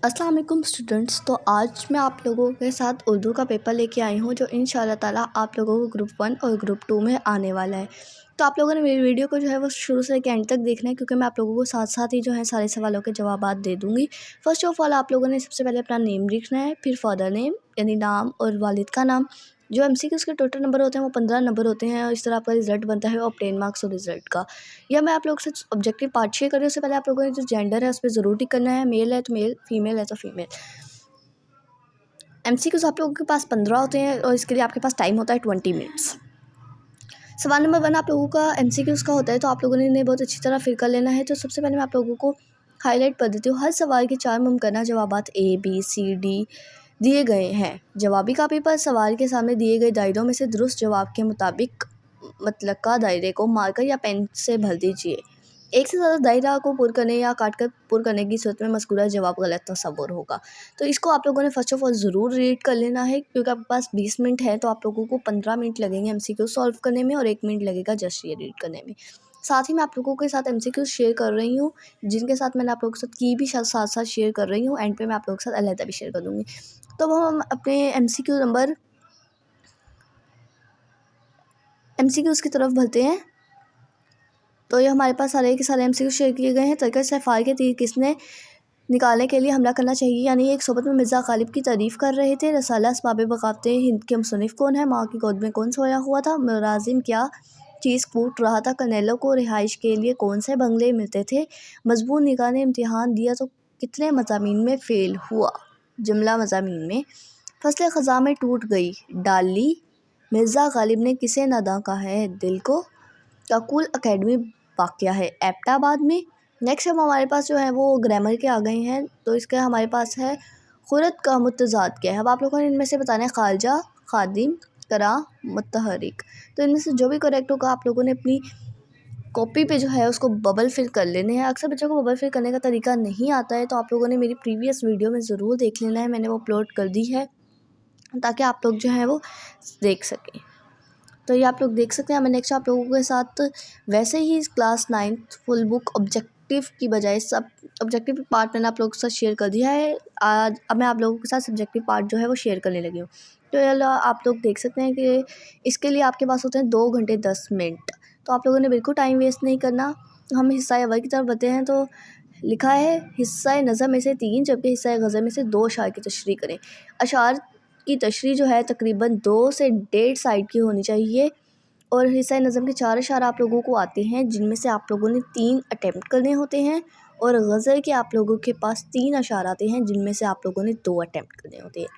अस्सलाम वालेकुम स्टूडेंट्स। तो आज मैं आप लोगों के साथ उर्दू का पेपर लेके आई हूँ जो इंशाल्लाह ताला आप लोगों को ग्रुप 1 और ग्रुप 2 में आने वाला है। तो आप लोगों ने मेरी वीडियो को जो है वो शुरू से लेकर एंड तक देखना है, क्योंकि मैं आप लोगों को साथ साथ ही जो है सारे सवालों के जवाबात दे दूँगी। फ़र्स्ट ऑफ़ ऑल आप लोगों ने सबसे पहले अपना नेम लिखना है, फिर फादर नेम यानी नाम और वालिद का नाम। जो एमसीक्यूज़ के टोटल नंबर होते हैं वो 15 नंबर होते हैं, और इस तरह आपका रिज़ल्ट बनता है ऑब्टेन मार्क्स और रिज़ल्ट का। या मैं आप लोगों से ऑब्जेक्टिव पार्ट शेयर कर रही हूँ। उससे पहले आप लोगों ने जो जेंडर है उस पर ज़रूर टिक करना है। मेल है तो मेल, फीमेल है तो फीमेल। एमसीक्यूज़ आप लोगों के पास 15 होते हैं और इसके लिए आपके पास टाइम होता है 20 मिनट्स। सवाल नंबर 1 आप लोगों का एमसीक्यूज़ का होता है, तो आप लोगों ने इन्हें बहुत अच्छी तरह फिर कर लेना है। तो सबसे पहले मैं आप लोगों को हाईलाइट कर देती हूँ। हर सवाल के 4 मुमकिन जवाबात ए, बी, सी, डी दिए गए हैं। जवाबी कापी पर सवाल के सामने दिए गए दायरों में से दुरुस्त जवाब के मुताबिक मतलब का दायरे को मार्कर या पेन से भर दीजिए। एक से ज़्यादा दायरा को पुर करने या काट कर पुर करने की सूरत में मज़कूरा जवाब गलत तस्वुर होगा। तो इसको आप लोगों ने फ़र्स्ट ऑफ ऑल ज़रूर रीड कर लेना है, क्योंकि आपके पास 20 मिनट है, तो आप लोगों को 15 मिनट लगेंगे एमसीक्यू सॉल्व करने में और 1 मिनट लगेगा जस्ट ये रीड करने में। साथ ही मैं आप लोगों के साथ एमसीक्यू शेयर कर रही हूँ, जिनके साथ मैंने आप लोगों के साथ की भी साथ साथ शेयर कर रही हूँ। एंड पे मैं आप लोगों के साथ अलहदा भी शेयर कर दूँगी। तो अब हम अपने एमसीक्यूज़ की तरफ बढ़ते हैं। तो ये हमारे पास सारे के सारे एमसीक्यू शेयर किए गए हैं। तरीक़ा से फार के तीर किसने निकालने के लिए हमला करना चाहिए, यानी एक सोबत में मिर्ज़ा गालिब की तारीफ़ कर रहे थे। रसाला असबाब बग़ावत हिंद के मुसन्निफ़ कौन है? माँ की गोद में कौन सोया हुआ था? मुलाज़िम क्या चीज़ कूट रहा था? कर्नेलों को रिहाइश के लिए कौन से बंगले मिलते थे? मज़मून निगाह ने इम्तिहान दिया तो कितने मज़ामीन में फ़ेल हुआ? जुमला मज़ामीन में। फ़सलें ख़ज़ां में टूट गई डाली, मिर्ज़ा गालिब ने किसे नादां कहा है दिल को? काकुल अकेडमी वाक़या है एबटाबाद में। नेक्स्ट अब हमारे पास जो है वो ग्रामर के आ गए हैं। तो इसका हमारे पास है खुरद का मुतज़ाद क्या है। अब आप लोगों ने इनमें से बताना है खारजा, खादिम, करा, मुतहरिक। तो इनमें से जो भी करेक्ट होगा आप लोगों ने अपनी कॉपी पे जो है उसको बबल फिल कर लेने हैं। अक्सर बच्चों को बबल फिल करने का तरीका नहीं आता है, तो आप लोगों ने मेरी प्रीवियस वीडियो में ज़रूर देख लेना है, मैंने वो अपलोड कर दी है ताकि आप लोग जो है वो देख सकें। तो ये आप लोग देख सकते हैं। मैं नेक्स्ट आप लोगों के साथ वैसे ही class 9th full book objective की बजाय सब ऑब्जेक्टिव पार्ट मैंने आप लोगों के साथ शेयर कर दिया है। आज अब मैं आप लोगों के साथ सब्जेक्टिव पार्ट जो है वो शेयर करने लगी हूँ। तो ये आप लोग देख सकते हैं कि इसके लिए आपके पास होते हैं 2 घंटे 10 मिनट। तो आप लोगों ने बिल्कुल टाइम वेस्ट नहीं करना। हम हिस्सा अव्वल की तरफ बढ़ते हैं। तो लिखा है हिस्सा नज़म में से 3 जबकि हिस्सा गज़ल में से 2 अशार की तशरीह करें। अशार की तशरीह जो है तकरीबन 2 से 1.5 साइड की होनी चाहिए, और हिस्सा नज़म के 4 अशार आप लोगों को आते हैं, जिनमें से आप लोगों ने 3 अटैम्प्ट करने होते हैं, और गज़ल के आप लोगों के पास 3 अशार आते हैं, जिनमें से आप लोगों ने 2 अटैम्प्ट करने होते हैं।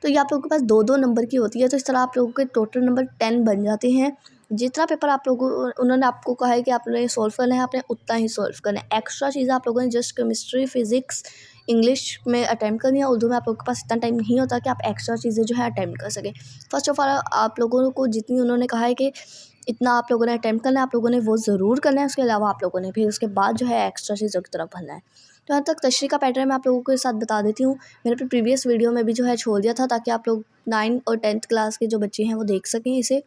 तो ये आप लोगों के पास 2-2 नंबर की होती है। तो इस तरह आप लोगों के टोटल नंबर 10 बन जाते हैं। जितना पेपर आप लोगों उन्होंने आपको कहा है कि आपने सॉल्व करना है, आपने उतना ही सॉल्व करना है। एक्स्ट्रा चीज़ें आप लोगों ने जस्ट केमिस्ट्री, फिज़िक्स, इंग्लिश में अटैम्प्ट करनी है। उर्दू में आप लोगों के पास इतना टाइम नहीं होता कि आप एक्स्ट्रा चीज़ें जो है अटैम्प्ट कर सकें। फ़र्स्ट ऑफ़ ऑल आप लोगों को जितनी उन्होंने कहा है कि इतना आप लोगों ने अटैम्प्ट करना है, आप लोगों ने वो ज़रूर करना है। उसके अलावा आप लोगों ने फिर उसके बाद जो है एक्स्ट्रा चीज़ों की तरफ बढ़ना है। तो यहाँ तक तशरीह का पैटर्न मैं आप लोगों के साथ बता देती हूँ। मैंने अपनी प्रीवियस वीडियो में भी जो है छोड़ दिया था, ताकि आप लोग 9 और 10th क्लास के जो बच्चे हैं वो देख सकें इसे।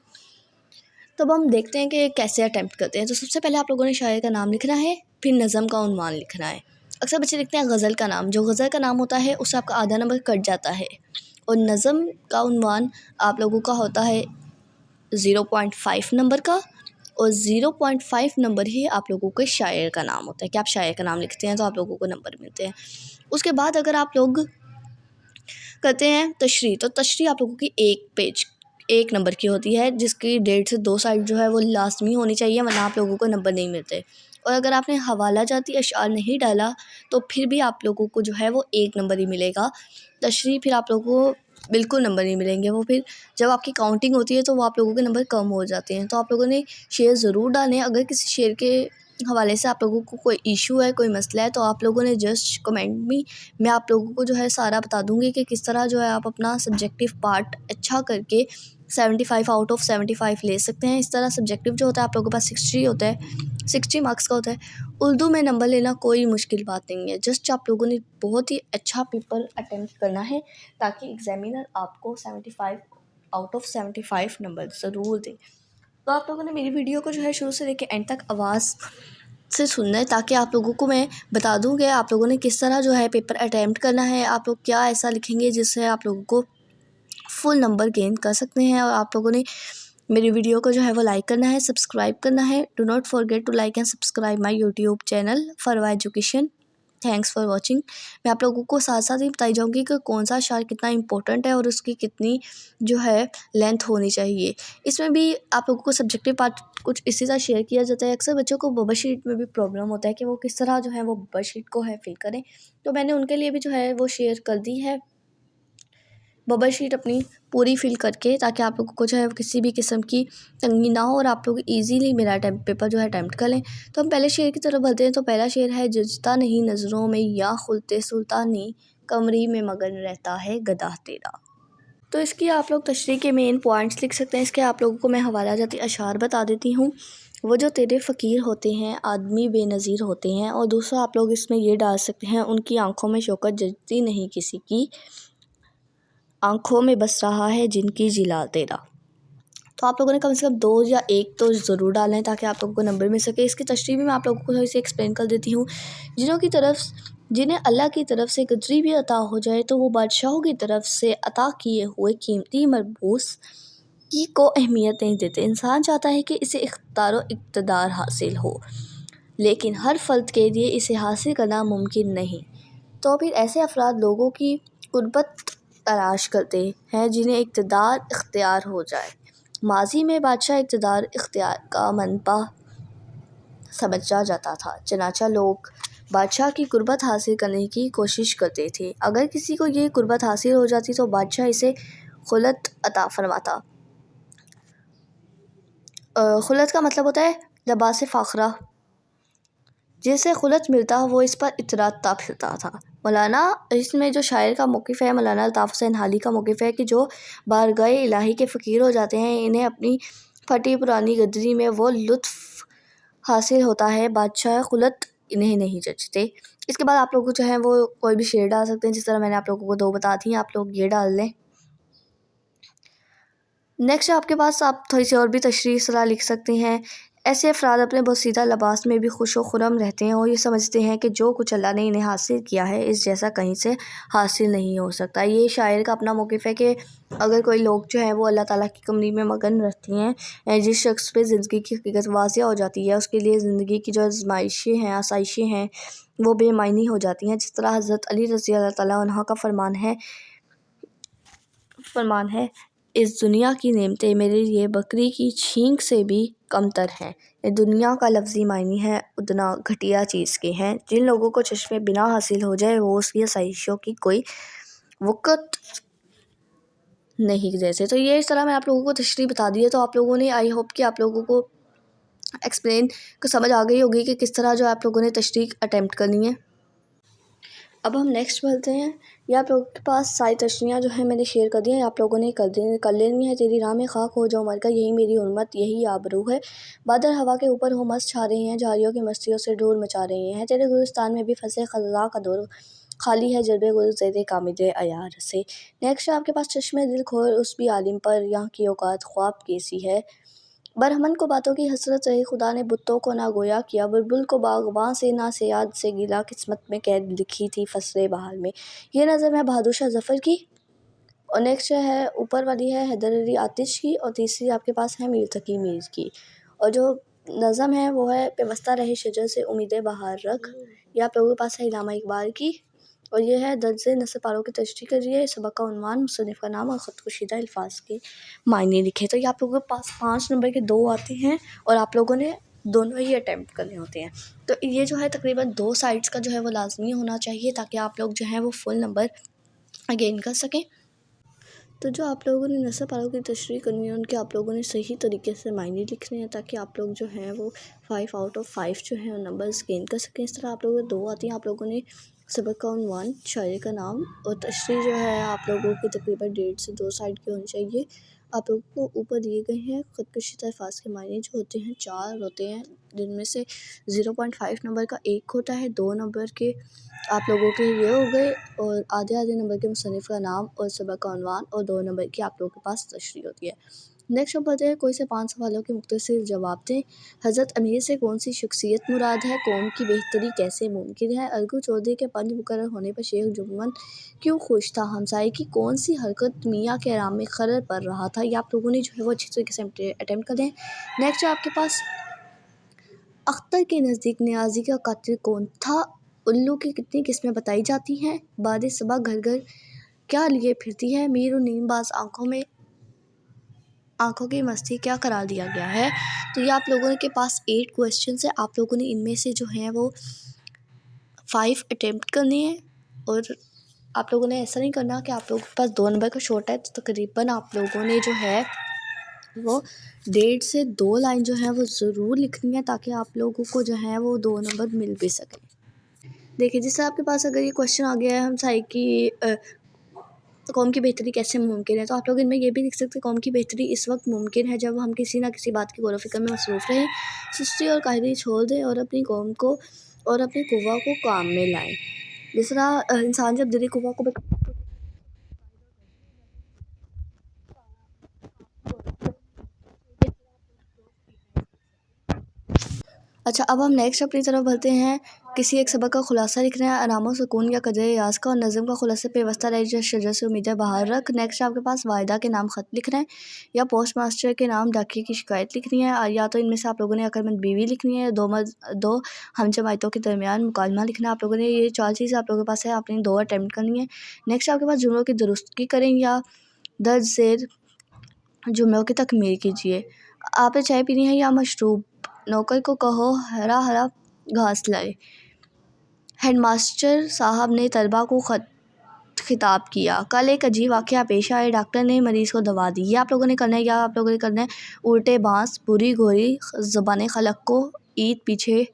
तो अब हम देखते हैं कि कैसे अटैम्प्ट करते हैं। तो सबसे पहले आप लोगों ने शायर का नाम लिखना है, फिर नज़म का उन्वान लिखना है। अक्सर बच्चे लिखते हैं गज़ल का नाम। जो गज़ल का नाम होता है उससे आपका आधा नंबर कट जाता है, और नज़म का उन्वान आप लोगों का होता है 0.5 नंबर का, और 0.5 नंबर ही आप लोगों के शायर का नाम होता है कि आप शायर का नाम लिखते हैं तो आप लोगों को नंबर मिलते हैं। उसके बाद अगर आप लोग करते हैं तशरीह, तो तशरीह आप लोगों की 1 नंबर की होती है, जिसकी 1.5 से 2 साइड जो है वो लाजमी होनी चाहिए, वरना आप लोगों को नंबर नहीं मिलते। और अगर आपने हवाला जाती अशआर नहीं डाला तो फिर भी आप लोगों को जो है वो 1 नंबर ही मिलेगा। तशरीह फिर आप लोगों को बिल्कुल नंबर नहीं मिलेंगे। वो फिर जब आपकी काउंटिंग होती है तो वो आप लोगों के नंबर कम हो जाते हैं। तो आप लोगों ने शेयर ज़रूर डालें। अगर किसी शेयर के हवाले से आप लोगों को कोई इशू है, कोई मसला है, तो आप लोगों ने जस्ट कमेंट में मैं आप लोगों को जो है सारा बता दूँगी कि किस तरह जो है आप अपना सब्जेक्टिव पार्ट अच्छा करके 75 आउट ऑफ 75 ले सकते हैं। इस तरह सब्जेक्टिव जो होता है आप लोगों के पास 60 होता है, 60 मार्क्स का होता है। उर्दू में नंबर लेना कोई मुश्किल बात नहीं है। जस्ट आप लोगों ने बहुत ही अच्छा पेपर अटेम्प्ट करना है, ताकि एग्जामिनर आपको 75 आउट ऑफ 75 नंबर ज़रूर दें। तो आप लोगों ने मेरी वीडियो को जो है शुरू से लेकर एंड तक आवाज़ से सुनना है, ताकि आप लोगों को मैं बता दूँ कि आप लोगों ने किस तरह जो है पेपर अटैम्प्ट करना है। आप लोग क्या ऐसा लिखेंगे जिससे आप लोगों को फुल नंबर गेन कर सकते हैं। और आप लोगों ने मेरी वीडियो को जो है वो लाइक करना है, सब्सक्राइब करना है। Do not forget to like and subscribe my YouTube channel for education. Thanks for watching. मैं आप लोगों को साथ साथ ही बताई जाऊँगी कि कौन सा अशार कितना इंपॉर्टेंट है और उसकी कितनी जो है लेंथ होनी चाहिए। इसमें भी आप लोगों को सब्जेक्टिव पार्ट कुछ इसी तरह शेयर किया जाता है। अक्सर बच्चों को बबल शीट में भी प्रॉब्लम होता है कि वो किस तरह जो है वो बबल शीट को है फिल करें, तो मैंने उनके लिए भी जो है वो शेयर कर दी है बबल शीट अपनी पूरी फिल करके, ताकि आप लोगों को जो है किसी भी किस्म की तंगी ना हो और आप लोग इजीली मेरा पेपर जो है अटैम्प्ट कर लें। तो हम पहले शेर की तरफ बढ़ते हैं। तो पहला शेर है, जचता नहीं नज़रों में या खुलते सुल्तानी, कमरी में मगन रहता है गधा तेरा। तो इसकी आप लोग तशरीह के मेन पॉइंट्स लिख सकते हैं। इसके आप लोगों को मैं हवाला जाती अशार बता देती हूँ। वो जो तेरे फ़कीर होते हैं आदमी बेनज़ीर होते हैं। और दूसरा आप लोग इसमें ये डाल सकते हैं, उनकी आंखों में शौकत जचती नहीं किसी की, आंखों में बस रहा है जिनकी जिला तेरा। तो आप लोगों ने कम से कम 2 या 1 तो ज़रूर डालें हैं, ताकि आप लोगों को नंबर मिल सके। इसकी तशरीह भी मैं आप लोगों को थोड़ी सी एक्सप्लेन कर देती हूँ। जिन्हें अल्लाह की तरफ से कदरी भी अता हो जाए, तो वो बादशाहों की तरफ से अता किए हुए कीमती मरबूस की को अहमियत नहीं देते। इंसान चाहता है कि इसे इख्तियार व इक़्तिदार हासिल हो, लेकिन हर फ़र्द के लिए इसे हासिल करना मुमकिन नहीं। तो फिर ऐसे अफराद लोगों की कुर्बत तलाश करते हैं जिन्हें इक़्तिदार इख्तियार हो जाए। माजी में बादशाह इक़्तिदार इख्तियार का मनबा समझा जाता था, चनाचा लोग बादशाह की कुर्बत हासिल करने की कोशिश करते थे। अगर किसी को ये कुर्बत हासिल हो जाती तो बादशाह इसे खुलत अता फरमाता। खुलत का मतलब होता है लबास फ़ाखरा। जिसे खुलत मिलता वो इस पर इतराता फिरता था। मौलाना इसमें जो शायर का मौक़िफ़ है, मौलाना अल्ताफ़ हुसैन हाली का मौक़िफ़ है कि जो बारगाह इलाही के फ़कीर हो जाते हैं, इन्हें अपनी फटी पुरानी गदरी में वो लुत्फ़ हासिल होता है, बादशाह खुलत इन्हें नहीं जचते। इसके बाद आप लोग जो है वो कोई भी शेर डाल सकते हैं, जिस तरह मैंने आप लोगों को 2 बता दी हैं, आप लोग ये डाल लें। नेक्स्ट आपके पास आप थोड़ी सी और भी तशरीह सलाह लिख सकते हैं। ऐसे अफराद अपने बोसीदा लिबास में भी खुश व खुर्रम रहते हैं और ये समझते हैं कि जो कुछ अल्लाह ने इन्हें हासिल किया है, इस जैसा कहीं से हासिल नहीं हो सकता। ये शायर का अपना मौक़िफ़ है कि अगर कोई लोग जो हैं वो अल्लाह ताला की कमरी में मगन रहती हैं, जिस शख्स पे ज़िंदगी की हकीकत वाज़िह हो जाती है, उसके लिए ज़िंदगी की जो आज़माइशें हैं, आसाइशें हैं, वो बेमायनी हो जाती हैं। जिस तरह हज़रत अली रज़ी अल्लाह ताला अन्हु का फरमान है, इस दुनिया की नेमतें मेरे लिए बकरी की छींक से भी कमतर हैं। ये दुनिया का लफ्ज़ी मायने है उतना घटिया चीज़ के हैं। जिन लोगों को चश्मे बिना हासिल हो जाए, वो उसकी आसाइशों की कोई वक़्त नहीं जैसे। तो ये इस तरह मैं आप लोगों को तशरीह बता दी है। तो आप लोगों ने, आई होप कि आप लोगों को एक्सप्लेन को समझ आ गई होगी कि किस तरह जो आप लोगों ने तशरीह अटैम्प्ट करनी है। अब हम नेक्स्ट बढ़ते हैं। ये आप लोगों के पास सारी तशरीयाँ जो है मैंने शेयर कर दी हैं, आप लोगों ने कर लेनी है। तेरी राह में खाक हो जाऊँ मरकर, यही मेरी उम्मत यही आबरू है। बादल हवा के ऊपर हो मस्त छा रहे हैं, झाड़ियों की मस्तियों से ढोल मचा रहे हैं। तेरे गुलिस्तान में भी फंसे ख़ज़ा का दौर खाली है, जलबे गुल ज़ेरे कामिदे अयार से। नेक्स्ट आपके पास चश्मे दिल खोर उस भी आलिम पर, यहाँ की औकात ख्वाब कैसी है। बरहमन को बातों की हसरत रही, खुदा ने बुत्तों को ना गोया किया। बुलबुल को बागबां से ना सयाद से गिला, किस्मत में कैद लिखी थी फसले बहार में। ये नज़म है बहादुर शाह ज़फ़र की। और नेक्स्ट है ऊपर वाली है हैदर अली आतिश की। और तीसरी आपके पास है मीर तकी मीर की। और जो नज़म है वो है पेवस्ता रहे शजर से उम्मीद बहार रख। ये आप लोगों के पास है इल्लामा इकबाल की। और ये है दर्ज नस्ल पारों की तशरीह कर रही है। सबक का उन्वान, मुसन्निफ़ का नाम और ख़ुदकुशीदा अल्फाज के मायने लिखे। तो ये आप लोगों के पास 5 नंबर के 2 आते हैं और आप लोगों ने दोनों ही अटैम्प्ट करने होते हैं। तो ये जो है तकरीबन 2 साइड्स का जो है वो लाजमी होना चाहिए, ताकि आप लोग जो है वो फुल नंबर गेन कर सकें। तो जो आप लोगों ने नस्ल पारों की तशरीह करनी है, उनके आप लोगों ने सही तरीके से मायने लिखने हैं, ताकि आप लोग जो हैं वो 5 आउट ऑफ 5 जो है नंबर्स गेन कर सकें। इस तरह आप लोगों को 2 आती हैं। आप लोगों ने सबक का उन्वान, शायर का नाम और तशरीह जो है आप लोगों की तकरीबन 1.5 से 2 साइड की होनी चाहिए। आप लोगों को ऊपर दिए गए हैं ख़ुदकुशीदा अल्फाज के मायने जो होते हैं 4 होते हैं, जिनमें से 0.5 नंबर का 1 होता है। 2 नंबर के आप लोगों के ये हो गए और आधे नंबर के मुसन्निफ़ का नाम और सबक का उन्वान, और 2 नंबर की आप लोगों के पास तशरीह होती है। नेक्स्ट आप बताते हैं कोई से 5 सवालों के मुख्तसर जवाब दें। हज़रत अमीर से कौन सी शख्सियत मुराद है? कौम की बेहतरी कैसे मुमकिन है? अर्गू चौधरी के पंज मुकर्रर होने पर शेख जुम्मन क्यों खुश था? हमसाये की कौन सी हरकत मियाँ के आराम में खलल पड़ रहा था? ये आप लोगों ने जो है वो अच्छी तरीके से अटेम्प्ट करें। नेक्स्ट आपके पास अख्तर के नज़दीक नियाज़ी का कातिल कौन था? उल्लू की कितनी किस्में बताई जाती हैं? बाद सबा घर घर क्या लिए फिरती है? मीर और नीमबाज आँखों की मस्ती क्या करार दिया गया है? तो ये आप लोगों के पास 8 क्वेश्चन है। आप लोगों ने इनमें से जो है वो 5 अटेम्प्ट करने हैं और आप लोगों ने ऐसा नहीं करना कि आप लोगों के पास 2 नंबर का शॉर्ट है तो तकरीबन आप लोगों ने जो है वो 1.5 से 2 लाइन जो है वो ज़रूर लिखनी है ताकि आप लोगों को जो है वो 2 नंबर मिल भी सकें। देखिए जिससे आपके पास अगर ये क्वेश्चन आ गया है हमसाये की कौम की बेहतरी कैसे मुमकिन है, तो आप लोग इनमें ये भी लिख सकते हैं कौम की बेहतरी इस वक्त मुमकिन है जब हम किसी ना किसी बात की गौर व फिक्र में मसरूफ़ रहें, सुस्ती और काहली छोड़ दें और अपनी कौम को और अपनी कुव्वा को काम में लाएं। जिस तरह इंसान जब दिली कुव्वा को अच्छा, अब हम नेक्स्ट अपनी तरफ बढ़ते हैं। किसी एक सबक का खुलासा लिखना है। अनामो सुकून या कदर याज़ का और नज़म का खुलासे पेवस्ता रहे जो शजर से उम्मीदें बाहर रख। नेक्स्ट आपके पास वाहिदा के नाम ख़त लिखना है या पोस्ट मास्टर के नाम डाकिए की शिकायत लिखनी है, या तो इनमें से आप लोगों ने अक्लमंद बीवी लिखनी है, दो हम जमायतों के दरमियान मुकालमा लिखना है। आप लोगों ने ये 4 चीज़ें आप लोगों के पास है, आपने 2 अटैम्प्ट करनी है। नेक्स्ट आपके पास जुमलों की दुरुस्तगी करें या दर्ज ज़ेर जुमलों की तकमील कीजिए। आपने चाय पीनी है या मशरूब? नौकर को कहो हरा हरा घास लाए। हेडमास्टर साहब ने तलबा को खिताब किया। कल एक अजीब वाक़या पेश आया, डॉक्टर ने मरीज़ को दवा दी। ये आप लोगों ने करना है या आप लोगों ने करना है उल्टे बाँस बुरी घोरी ज़बान खलक को ईद पीछे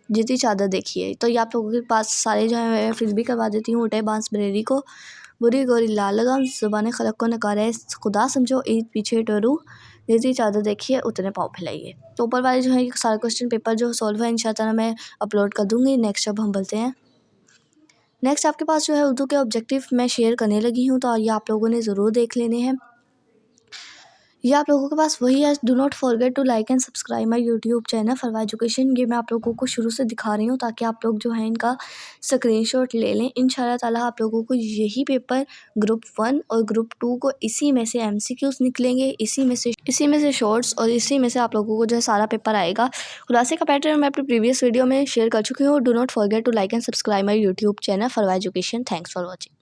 जितनी चादर देखिए। तो ये आप लोगों के पास सारे जो है फिर भी करवा देती हूँ। उल्टे बाँस बरेरी को बुरी गोरी लाल लगाम ज़बान खलक को नकारे खुदा समझो ईद पीछे टरू जितनी चादर देखिए उतने पाँव फैलाइए। तो ऊपर वाले जो है सारे क्वेश्चन पेपर जो सॉल्व है इंशाअल्लाह मैं अपलोड कर दूँगी। नेक्स्ट अब हम बोलते हैं नेक्स्ट आपके पास जो है उर्दू के ऑब्जेक्टिव मैं शेयर करने लगी हूँ, तो ये आप लोगों ने ज़रूर देख लेने हैं। ये आप लोगों के पास वही है। Do not forget to like and subscribe my YouTube channel for education. ये मैं आप लोगों को शुरू से दिखा रही हूँ ताकि आप लोग जो है इनका स्क्रीनशॉट ले लें। इंशाल्लाह ताला आप लोगों को यही पेपर ग्रुप 1 और ग्रुप 2 को इसी में से MCQs निकलेंगे, इसी में से शॉर्ट्स और इसी में से आप लोगों को जो है सारा पेपर आएगा। खुलासे का पैटर्न मैं अपनी प्रीवियस वीडियो में शेयर कर चुकी हूँ। Do not forget to like and subscribe my YouTube channel for education. Thanks for watching.